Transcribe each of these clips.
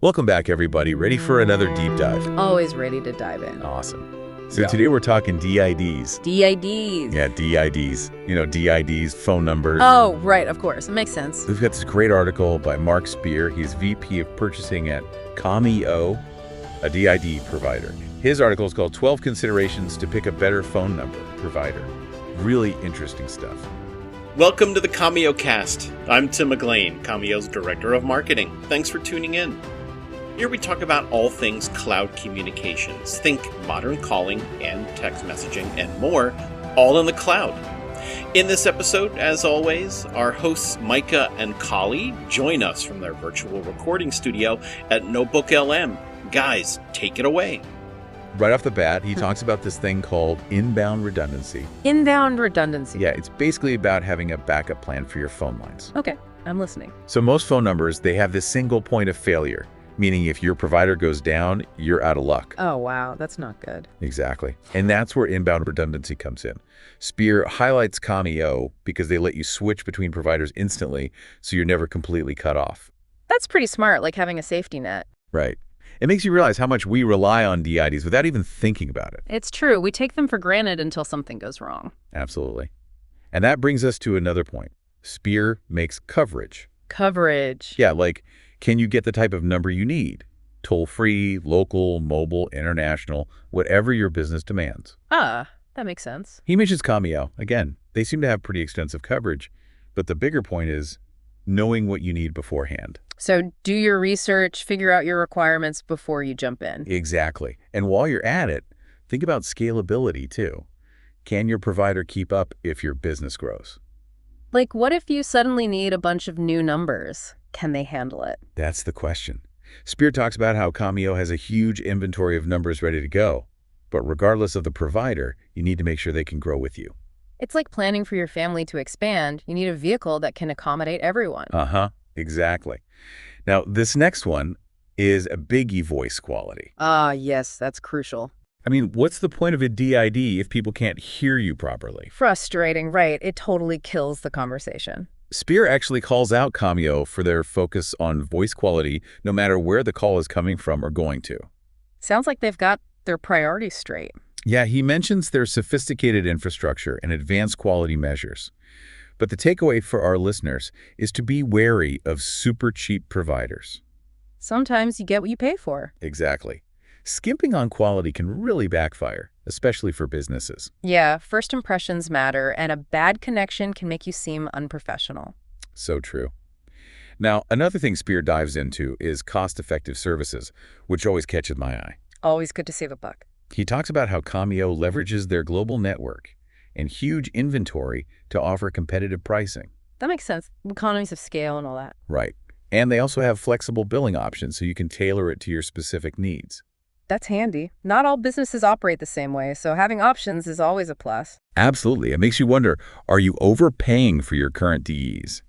Welcome back, everybody. Ready for another deep dive? Always ready to dive in. Awesome. So today we're talking DIDs. DIDs. Yeah, DIDs. You know, DIDs, phone numbers. Oh, right, of course. It makes sense. We've got this great article by Mark Speer. He's VP of Purchasing at Commio, a DID provider. His article is called 12 Considerations to Pick a Better Phone Number Provider. Really interesting stuff. Welcome to the Commio Cast. I'm Tim McGlane, Commio's Director of Marketing. Thanks for tuning in. Here we talk about all things cloud communications. Think modern calling and text messaging and more, all in the cloud. In this episode, as always, our hosts Micah and Kali join us from their virtual recording studio at Notebook LM. Guys, take it away. Right off the bat, he talks about this thing called inbound redundancy. Inbound redundancy. Yeah, it's basically about having a backup plan for your phone lines. Okay, I'm listening. So most phone numbers, they have this single point of failure, meaning if your provider goes down, you're out of luck. Oh, wow, that's not good. Exactly. And that's where inbound redundancy comes in. Speer highlights Commio because they let you switch between providers instantly, so you're never completely cut off. That's pretty smart, like having a safety net. Right. It makes you realize how much we rely on DIDs without even thinking about it. It's true. We take them for granted until something goes wrong. Absolutely. And that brings us to another point. Speer makes coverage. Coverage. Yeah, like, can you get the type of number you need? Toll-free, local, mobile, international, whatever your business demands. Ah, that makes sense. He mentions Commio. Again, they seem to have pretty extensive coverage, but the bigger point is knowing what you need beforehand. So do your research, figure out your requirements before you jump in. Exactly. And while you're at it, think about scalability too. Can your provider keep up if your business grows? Like, what if you suddenly need a bunch of new numbers? Can they handle it? That's the question. Speer talks about how Commio has a huge inventory of numbers ready to go, but regardless of the provider, you need to make sure they can grow with you. It's like planning for your family to expand. You need a vehicle that can accommodate everyone. Exactly. Now, this next one is a biggie: voice quality. Ah, yes, that's crucial. I mean, what's the point of a DID if people can't hear you properly? Frustrating, right? It totally kills the conversation. Speer actually calls out Commio for their focus on voice quality no matter where the call is coming from or going to. Sounds like they've got their priorities straight. Yeah, he mentions their sophisticated infrastructure and advanced quality measures. But the takeaway for our listeners is to be wary of super cheap providers. Sometimes you get what you pay for. Exactly. Skimping on quality can really backfire, especially for businesses. Yeah, first impressions matter, and a bad connection can make you seem unprofessional. So true. Now, another thing Speer dives into is cost-effective services, which always catches my eye. Always good to save a buck. He talks about how Commio leverages their global network and huge inventory to offer competitive pricing. That makes sense. Economies of scale and all that. Right. And they also have flexible billing options so you can tailor it to your specific needs. That's handy. Not all businesses operate the same way, so having options is always a plus. Absolutely. It makes you wonder, are you overpaying for your current DEs?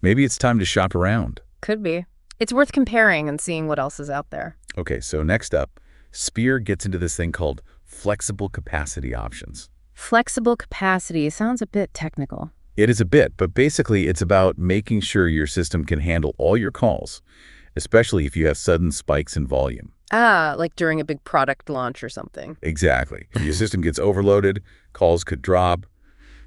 Maybe it's time to shop around. Could be. It's worth comparing and seeing what else is out there. Okay, so next up, Speer gets into this thing called flexible capacity options. Flexible capacity sounds a bit technical. It is a bit, but basically it's about making sure your system can handle all your calls, especially if you have sudden spikes in volume. Ah, like during a big product launch or something. Exactly. If your system gets overloaded, calls could drop,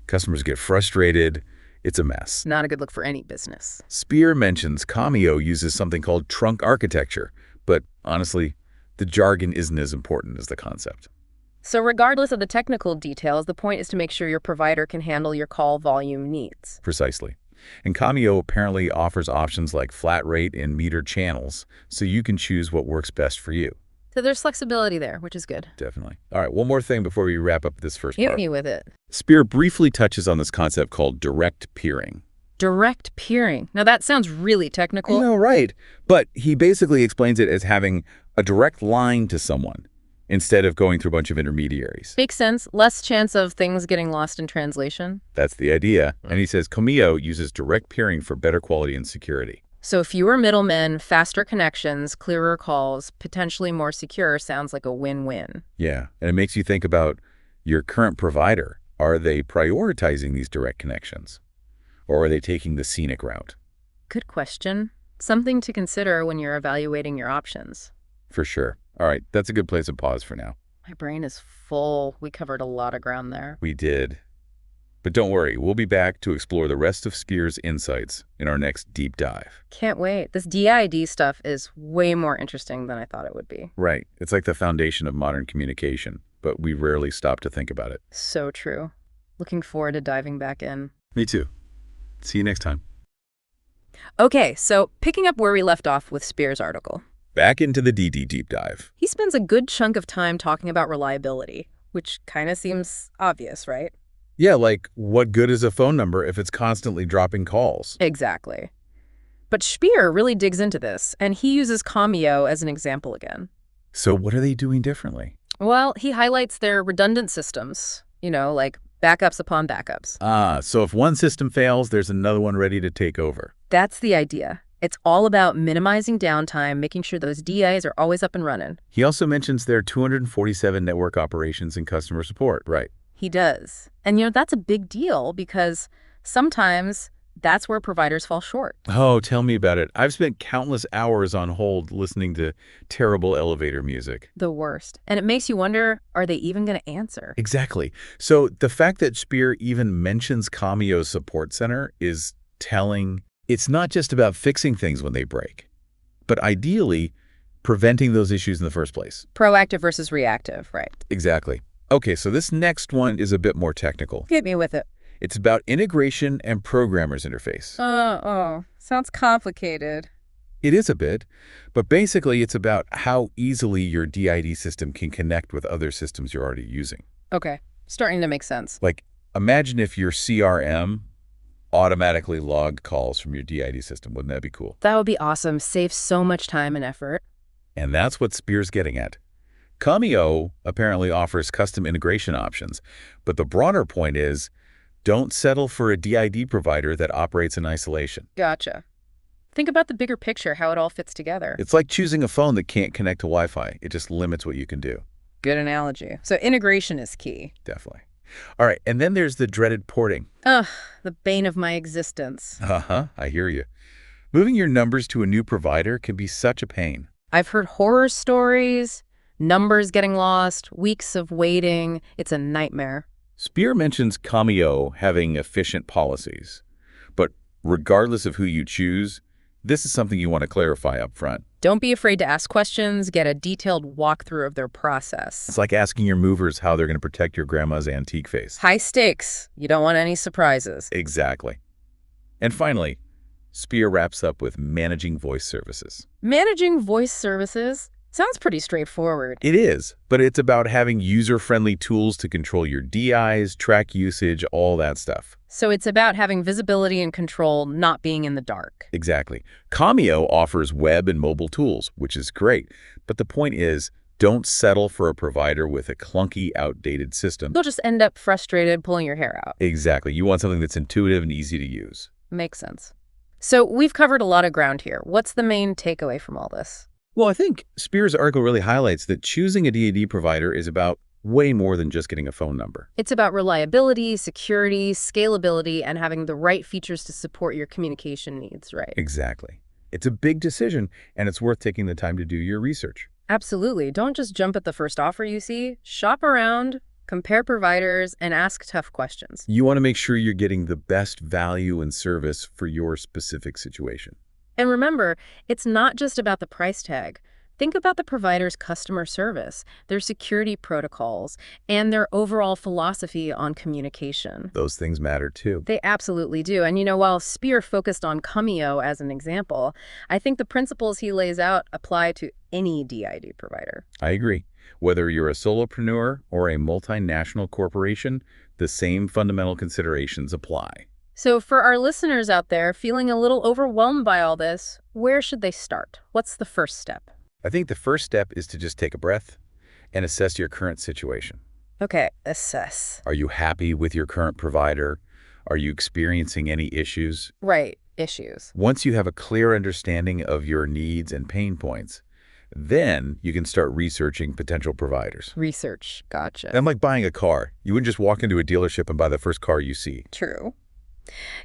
customers get frustrated. It's a mess. Not a good look for any business. Speer mentions Commio uses something called trunk architecture, but honestly, the jargon isn't as important as the concept. So regardless of the technical details, the point is to make sure your provider can handle your call volume needs. Precisely. And Commio apparently offers options like flat rate and metered channels, so you can choose what works best for you. So there's flexibility there, which is good. Definitely. All right, one more thing before we wrap up this first part. Hit me with it. Speer briefly touches on this concept called direct peering. Direct peering. Now that sounds really technical. No, right. But he basically explains it as having a direct line to someone instead of going through a bunch of intermediaries. Makes sense. Less chance of things getting lost in translation. That's the idea. And he says Commio uses direct peering for better quality and security. So fewer middlemen, faster connections, clearer calls, potentially more secure sounds like a win-win. Yeah, and it makes you think about your current provider. Are they prioritizing these direct connections? Or are they taking the scenic route? Good question. Something to consider when you're evaluating your options. For sure. All right, that's a good place to pause for now. My brain is full. We covered a lot of ground there. We did. But don't worry, we'll be back to explore the rest of Speer's insights in our next deep dive. Can't wait. This DID stuff is way more interesting than I thought it would be. Right. It's like the foundation of modern communication, but we rarely stop to think about it. So true. Looking forward to diving back in. Me too. See you next time. Okay, so picking up where we left off with Speer's article. Back into the DD deep dive. He spends a good chunk of time talking about reliability, which kind of seems obvious, right? Yeah, like what good is a phone number if it's constantly dropping calls? Exactly. But Speer really digs into this, and he uses Commio as an example again. So what are they doing differently? Well, he highlights their redundant systems, like backups upon backups. So if one system fails, there's another one ready to take over. That's the idea. It's all about minimizing downtime, making sure those DIs are always up and running. He also mentions their 247 network operations and customer support, right? He does. And, that's a big deal because sometimes that's where providers fall short. Oh, tell me about it. I've spent countless hours on hold listening to terrible elevator music. The worst. And it makes you wonder, are they even going to answer? Exactly. So the fact that Speer even mentions Commio's support center is telling. It's not just about fixing things when they break, but ideally preventing those issues in the first place. Proactive versus reactive, right? Exactly. Okay, so this next one is a bit more technical. Hit me with it. It's about integration and programmer's interface. Sounds complicated. It is a bit, but basically it's about how easily your DID system can connect with other systems you're already using. Okay, starting to make sense. Like, imagine if your CRM automatically logged calls from your DID system. Wouldn't that be cool? That would be awesome. Saves so much time and effort. And that's what Speer's getting at. Commio apparently offers custom integration options, but the broader point is, don't settle for a DID provider that operates in isolation. Gotcha. Think about the bigger picture, how it all fits together. It's like choosing a phone that can't connect to Wi-Fi. It just limits what you can do. Good analogy. So integration is key. Definitely. All right, and then there's the dreaded porting. Ugh, the bane of my existence. I hear you. Moving your numbers to a new provider can be such a pain. I've heard horror stories, numbers getting lost, weeks of waiting. It's a nightmare. Speer mentions Commio having efficient policies, but regardless of who you choose, this is something you want to clarify up front. Don't be afraid to ask questions. Get a detailed walkthrough of their process. It's like asking your movers how they're going to protect your grandma's antique face. High stakes. You don't want any surprises. Exactly. And finally, Speer wraps up with managing voice services. Managing voice services sounds pretty straightforward. It is, but it's about having user-friendly tools to control your DIs, track usage, all that stuff. So it's about having visibility and control, not being in the dark. Exactly. Commio offers web and mobile tools, which is great. But the point is, don't settle for a provider with a clunky, outdated system. You'll just end up frustrated, pulling your hair out. Exactly. You want something that's intuitive and easy to use. Makes sense. So we've covered a lot of ground here. What's the main takeaway from all this? Well, I think Speer's article really highlights that choosing a DAD provider is about way more than just getting a phone number. It's about reliability, security, scalability, and having the right features to support your communication needs, right? Exactly. It's a big decision, and it's worth taking the time to do your research. Absolutely. Don't just jump at the first offer you see. Shop around, compare providers, and ask tough questions. You want to make sure you're getting the best value and service for your specific situation. And remember, it's not just about the price tag. Think about the provider's customer service, their security protocols, and their overall philosophy on communication. Those things matter too. They absolutely do. And while Speer focused on Commio as an example, I think the principles he lays out apply to any DID provider. I agree. Whether you're a solopreneur or a multinational corporation, the same fundamental considerations apply. So for our listeners out there feeling a little overwhelmed by all this, where should they start? What's the first step? I think the first step is to just take a breath and assess your current situation. Okay, assess. Are you happy with your current provider? Are you experiencing any issues? Right, issues. Once you have a clear understanding of your needs and pain points, then you can start researching potential providers. Research, gotcha. And like buying a car, you wouldn't just walk into a dealership and buy the first car you see. True.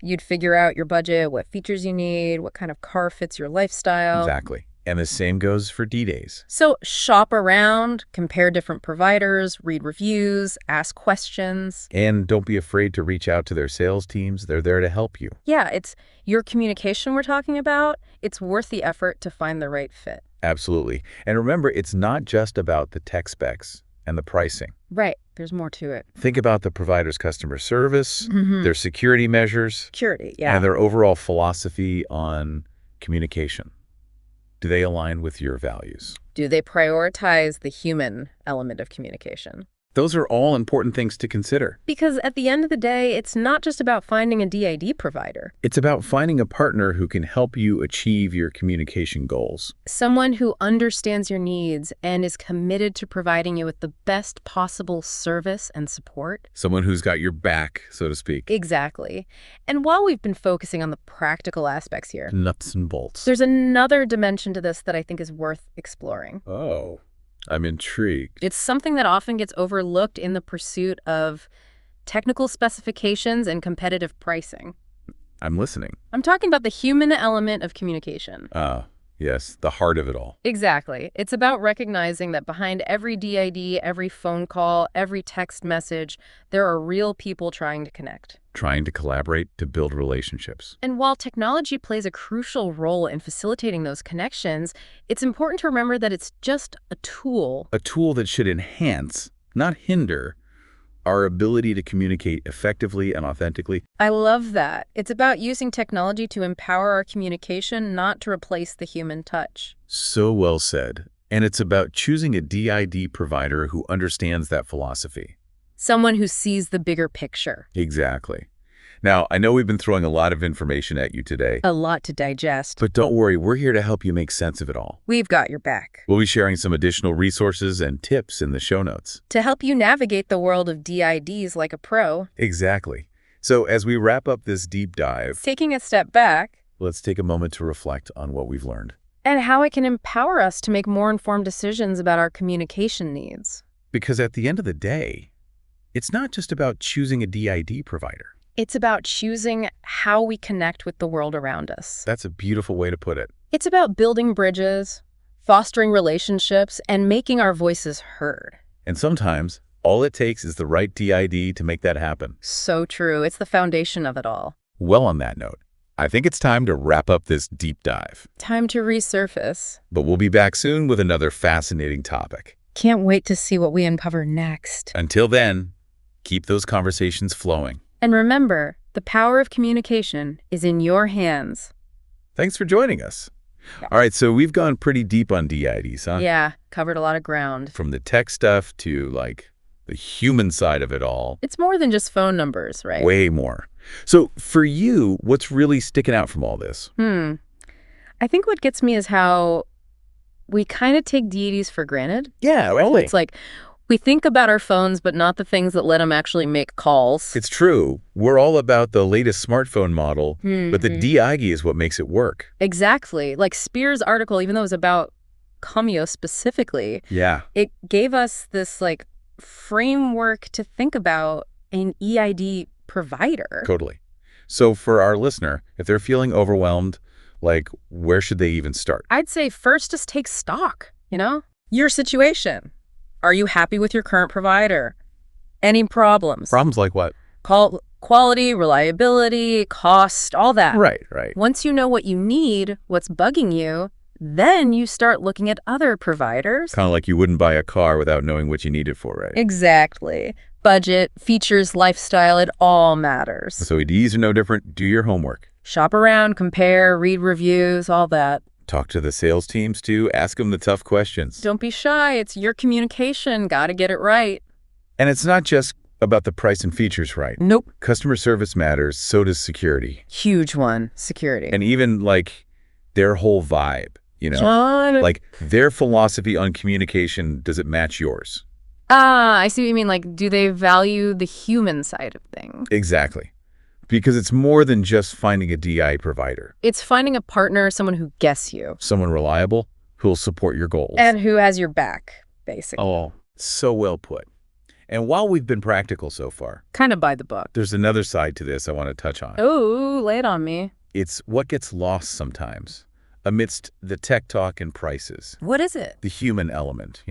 You'd figure out your budget, what features you need, what kind of car fits your lifestyle. Exactly. And the same goes for D-Days. So shop around, compare different providers, read reviews, ask questions. And don't be afraid to reach out to their sales teams. They're there to help you. Yeah, it's your communication we're talking about. It's worth the effort to find the right fit. Absolutely. And remember, it's not just about the tech specs and the pricing. Right. There's more to it. Think about the provider's customer service, their security measures, Security, yeah. and their overall philosophy on communication. Do they align with your values? Do they prioritize the human element of communication? Those are all important things to consider. Because at the end of the day, it's not just about finding a DID provider. It's about finding a partner who can help you achieve your communication goals. Someone who understands your needs and is committed to providing you with the best possible service and support. Someone who's got your back, so to speak. Exactly. And while we've been focusing on the practical aspects here, Nuts and bolts. there's another dimension to this that I think is worth exploring. Oh, I'm intrigued. It's something that often gets overlooked in the pursuit of technical specifications and competitive pricing. I'm listening. I'm talking about the human element of communication. Yes, the heart of it all. Exactly. It's about recognizing that behind every DID, every phone call, every text message, there are real people trying to connect. Trying to collaborate to build relationships. And while technology plays a crucial role in facilitating those connections, it's important to remember that it's just a tool. A tool that should enhance, not hinder, our ability to communicate effectively and authentically. I love that. It's about using technology to empower our communication, not to replace the human touch. So well said. And it's about choosing a DID provider who understands that philosophy. Someone who sees the bigger picture. Exactly. Now, I know we've been throwing a lot of information at you today, A lot to digest. but don't worry, we're here to help you make sense of it all. We've got your back. We'll be sharing some additional resources and tips in the show notes. To help you navigate the world of DIDs like a pro, Exactly. So as we wrap up this deep dive, taking a step back, let's take a moment to reflect on what we've learned. and how it can empower us to make more informed decisions about our communication needs. Because at the end of the day, it's not just about choosing a DID provider. It's about choosing how we connect with the world around us. That's a beautiful way to put it. It's about building bridges, fostering relationships, and making our voices heard. And sometimes, all it takes is the right DID to make that happen. So true. It's the foundation of it all. Well, on that note, I think it's time to wrap up this deep dive. Time to resurface. But we'll be back soon with another fascinating topic. Can't wait to see what we uncover next. Until then, keep those conversations flowing. And remember, the power of communication is in your hands. Thanks for joining us. All right, so we've gone pretty deep on DIDs, huh? Yeah, covered a lot of ground. From the tech stuff to, like, the human side of it all. It's more than just phone numbers, right? Way more. So for you, what's really sticking out from all this? I think what gets me is how we kind of take DIDs for granted. Yeah, really. It's like we think about our phones, but not the things that let them actually make calls. It's true. We're all about the latest smartphone model, but the DID is what makes it work. Exactly. Like Speer's article, even though it was about Commio specifically, Yeah. it gave us this like framework to think about an EID provider. Totally. So for our listener, if they're feeling overwhelmed, like, where should they even start? I'd say first just take stock, your situation. Are you happy with your current provider? Any problems? Problems like what? Quality, reliability, cost, all that. Right. Once you know what you need, what's bugging you, then you start looking at other providers. Kind of like you wouldn't buy a car without knowing what you need it for, right? Exactly. Budget, features, lifestyle, it all matters. So EDs are no different. Do your homework. Shop around, compare, read reviews, all that. Talk to the sales teams, too. Ask them the tough questions. Don't be shy. It's your communication. Gotta get it right. And it's not just about the price and features, right? Nope. Customer service matters, so does security. Huge one. Security. And even, like, their whole vibe, John. Like, their philosophy on communication, does it match yours? I see what you mean. Like, do they value the human side of things? Exactly. Because it's more than just finding a DI provider. It's finding a partner, someone who gets you. Someone reliable who'll support your goals. And who has your back, basically. Oh, so well put. And while we've been practical so far, Kind of by the book. there's another side to this I want to touch on. Oh, lay it on me. It's what gets lost sometimes amidst the tech talk and prices. What is it? The human element,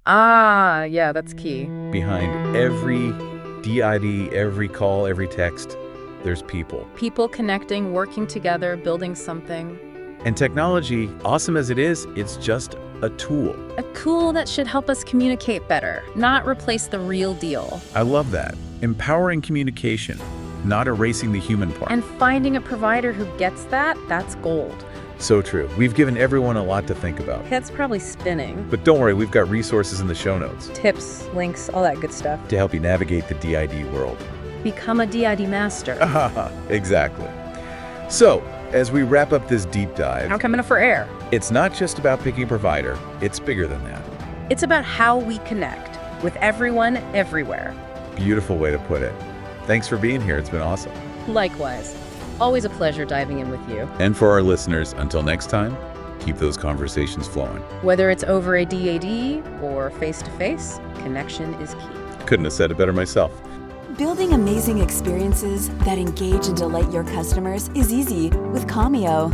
Ah, yeah, that's key. Behind every DID, every call, every text, there's people. People connecting, working together, building something. And technology, awesome as it is, it's just a tool. A tool that should help us communicate better, not replace the real deal. I love that. Empowering communication, not erasing the human part. And finding a provider who gets that, that's gold. So true. We've given everyone a lot to think about. Head's probably spinning. But don't worry, we've got resources in the show notes Tips, links, all that good stuff. to help you navigate the DID world. Become a DID master. Exactly. So, as we wrap up this deep dive, I'm coming up for air. it's not just about picking a provider, it's bigger than that. It's about how we connect with everyone, everywhere. Beautiful way to put it. Thanks for being here. It's been awesome. Likewise. Always a pleasure diving in with you. And for our listeners, until next time, keep those conversations flowing. Whether it's over a DAD or face-to-face, connection is key. Couldn't have said it better myself. Building amazing experiences that engage and delight your customers is easy with Commio.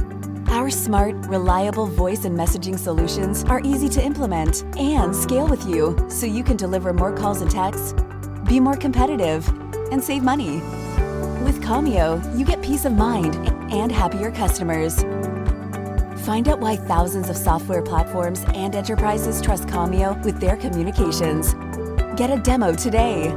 Our smart, reliable voice and messaging solutions are easy to implement and scale with you so you can deliver more calls and texts, be more competitive, and save money. With Commio, you get peace of mind and happier customers. Find out why thousands of software platforms and enterprises trust Commio with their communications. Get a demo today.